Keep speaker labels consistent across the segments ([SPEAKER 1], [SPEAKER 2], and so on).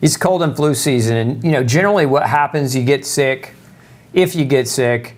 [SPEAKER 1] It's cold and flu season, and generally what happens, you get sick. If you get sick,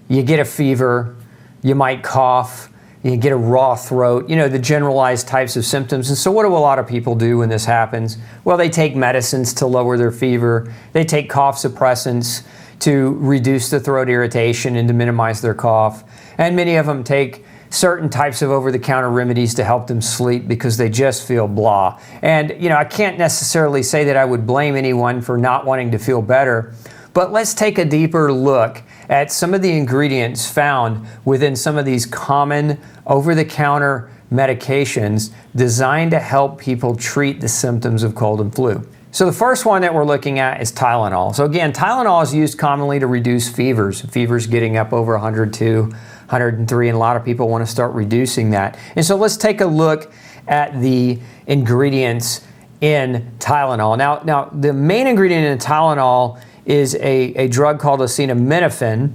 [SPEAKER 1] you get a fever, you might cough, you get a raw throat, the generalized types of symptoms. And so what do a lot of people do when this happens? Well, they take medicines to lower their fever. They take cough suppressants to reduce the throat irritation and to minimize their cough. And many of them take certain types of over-the-counter remedies to help them sleep because they just feel blah. And, I can't necessarily say that I would blame anyone for not wanting to feel better, but let's take a deeper look at some of the ingredients found within some of these common over-the-counter medications designed to help people treat the symptoms of cold and flu. So the first one that we're looking at is Tylenol. So again, Tylenol is used commonly to reduce fevers. Fevers getting up over 102, 103, and a lot of people want to start reducing that. And so let's take a look at the ingredients in Tylenol. Now the main ingredient in Tylenol is a drug called acetaminophen,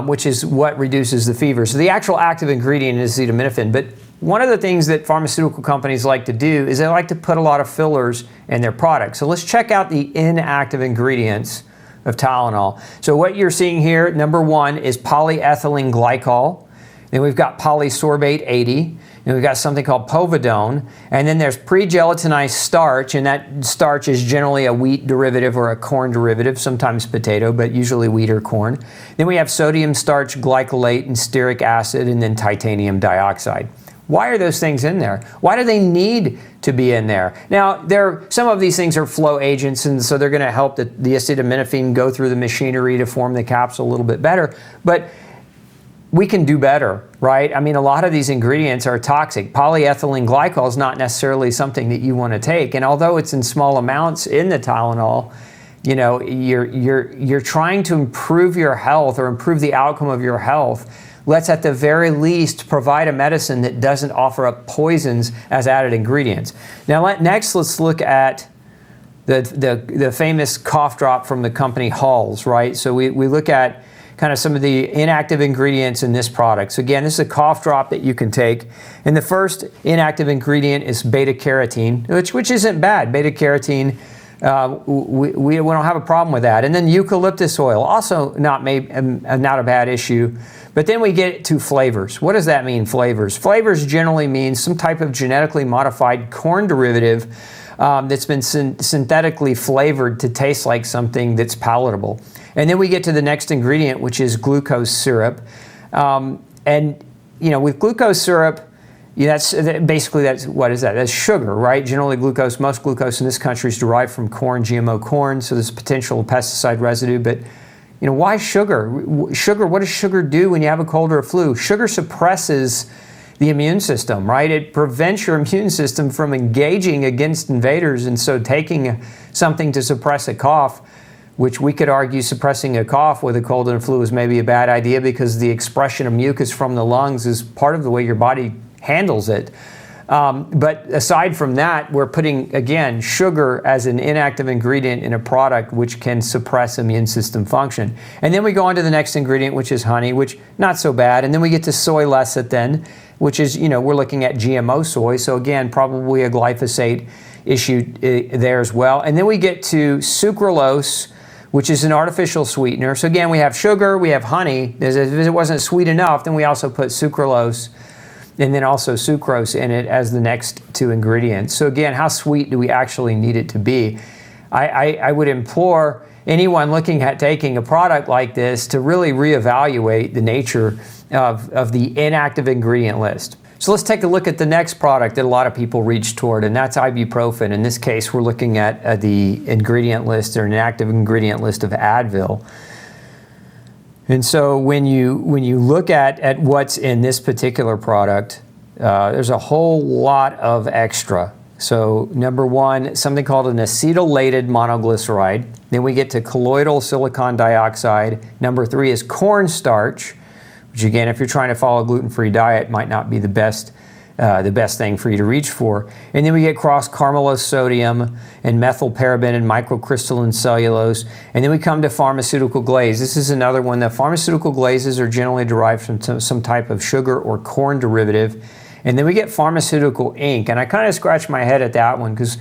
[SPEAKER 1] which is what reduces the fever. So the actual active ingredient is acetaminophen. But one of the things that pharmaceutical companies like to do is they like to put a lot of fillers in their products. So let's check out the inactive ingredients of Tylenol. So what you're seeing here, number one, is polyethylene glycol. Then we've got polysorbate 80. And we've got something called povidone. And then there's pre-gelatinized starch, and that starch is generally a wheat derivative or a corn derivative, sometimes potato, but usually wheat or corn. Then we have sodium starch glycolate and stearic acid, and then titanium dioxide. Why are those things in there? Why do they need to be in there? Now, some of these things are flow agents, and so they're going to help the acetaminophen go through the machinery to form the capsule a little bit better. But we can do better, right? I mean, a lot of these ingredients are toxic. Polyethylene glycol is not necessarily something that you want to take. And although it's in small amounts in the Tylenol, you're trying to improve your health or improve the outcome of your health. Let's at the very least provide a medicine that doesn't offer up poisons as added ingredients. Now, next let's look at the famous cough drop from the company Halls, right? So we look at kind of some of the inactive ingredients in this product. So again, this is a cough drop that you can take. And the first inactive ingredient is beta-carotene, which isn't bad. Beta-carotene, we don't have a problem with that. And then eucalyptus oil, also not a bad issue. But then we get to flavors. What does that mean, flavors? Flavors generally mean some type of genetically modified corn derivative that's been synthetically flavored to taste like something that's palatable. And then we get to the next ingredient, which is glucose syrup. With glucose syrup, that's what is that? That's sugar, right? Generally most glucose in this country is derived from corn, GMO corn, so there's potential pesticide residue. But why sugar? Sugar, what does sugar do when you have a cold or a flu? Sugar suppresses the immune system, right? It prevents your immune system from engaging against invaders. And so taking something to suppress a cough, which we could argue suppressing a cough with a cold and a flu is maybe a bad idea because the expression of mucus from the lungs is part of the way your body handles it. But aside from that, we're putting, again, sugar as an inactive ingredient in a product which can suppress immune system function. And then we go on to the next ingredient, which is honey, which not so bad. And then we get to soy lecithin, which is, we're looking at GMO soy. So again, probably a glyphosate issue there as well. And then we get to sucralose, which is an artificial sweetener. So again, we have sugar, we have honey. If it wasn't sweet enough, then we also put sucralose and then also sucrose in it as the next two ingredients. So again, how sweet do we actually need it to be? I would implore anyone looking at taking a product like this to really reevaluate the nature of the inactive ingredient list. So let's take a look at the next product that a lot of people reach toward, and that's ibuprofen. In this case, we're looking at the ingredient list or an active ingredient list of Advil. And so when you look at what's in this particular product, there's a whole lot of extra. So number one, something called an acetylated monoglyceride. Then we get to colloidal silicon dioxide. Number three is cornstarch, which again, if you're trying to follow a gluten-free diet, might not be the best thing for you to reach for. And then we get cross-carbamylose sodium and methylparaben and microcrystalline cellulose. And then we come to pharmaceutical glaze. This is another one. The pharmaceutical glazes are generally derived from some type of sugar or corn derivative. And then we get pharmaceutical ink. And I kind of scratch my head at that one because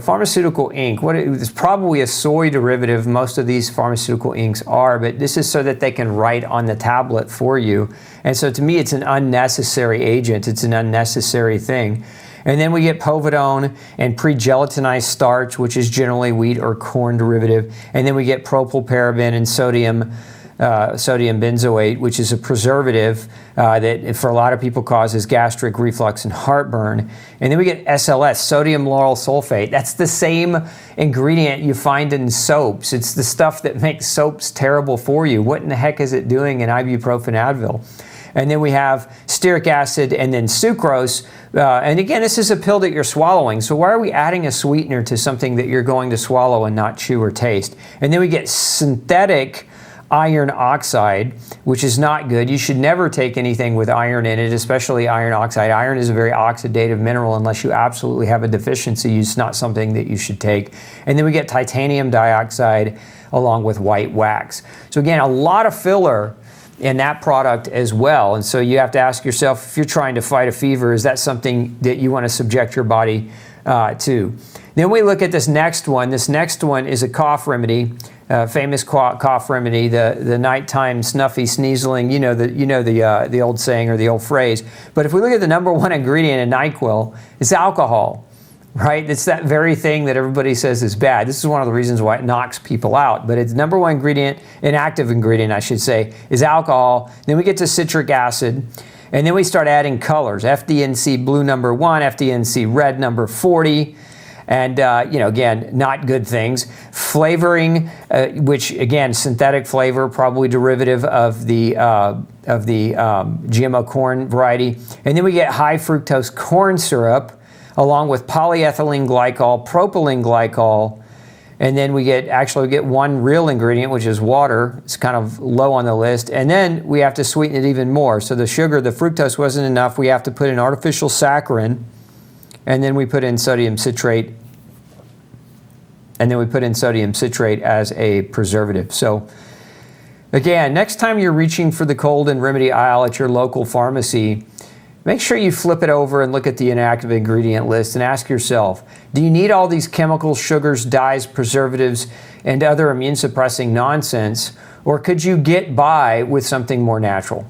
[SPEAKER 1] pharmaceutical ink, it's probably a soy derivative. Most of these pharmaceutical inks are, but this is so that they can write on the tablet for you. And so to me, it's an unnecessary agent. It's an unnecessary thing. And then we get povidone and pre-gelatinized starch, which is generally wheat or corn derivative. And then we get propylparaben and sodium benzoate, which is a preservative that for a lot of people causes gastric reflux and heartburn. And then we get SLS, sodium lauryl sulfate. That's the same ingredient you find in soaps. It's the stuff that makes soaps terrible for you. What in the heck is it doing in ibuprofen Advil? And then we have stearic acid and then sucrose. And again, this is a pill that you're swallowing. So why are we adding a sweetener to something that you're going to swallow and not chew or taste? And then we get synthetic iron oxide, which is not good. You should never take anything with iron in it, especially iron oxide. Iron is a very oxidative mineral. Unless you absolutely have a deficiency, it's not something that you should take. And then we get titanium dioxide along with white wax. So again, a lot of filler in that product as well. And so you have to ask yourself, if you're trying to fight a fever, is that something that you want to subject your body to? Then we look at this next one. This next one is a cough remedy, famous cough remedy, the nighttime snuffy sneezling. The old saying or the old phrase. But if we look at the number one ingredient in NyQuil, it's alcohol. Right? It's that very thing that everybody says is bad. This is one of the reasons why it knocks people out. But its number one ingredient, an active ingredient, I should say, is alcohol. Then we get to citric acid. And then we start adding colors. FDNC blue number 1, FDNC red number 40. And, again, not good things. Flavoring, which, again, synthetic flavor, probably derivative of the GMO corn variety. And then we get high fructose corn syrup, along with polyethylene glycol, propylene glycol, and then we get one real ingredient, which is water. It's kind of low on the list. And then we have to sweeten it even more. So the fructose wasn't enough. We have to put in artificial saccharin, and then we put in sodium citrate, as a preservative. So again, next time you're reaching for the cold and remedy aisle at your local pharmacy, make sure you flip it over and look at the inactive ingredient list and ask yourself, do you need all these chemicals, sugars, dyes, preservatives, and other immune suppressing nonsense, or could you get by with something more natural?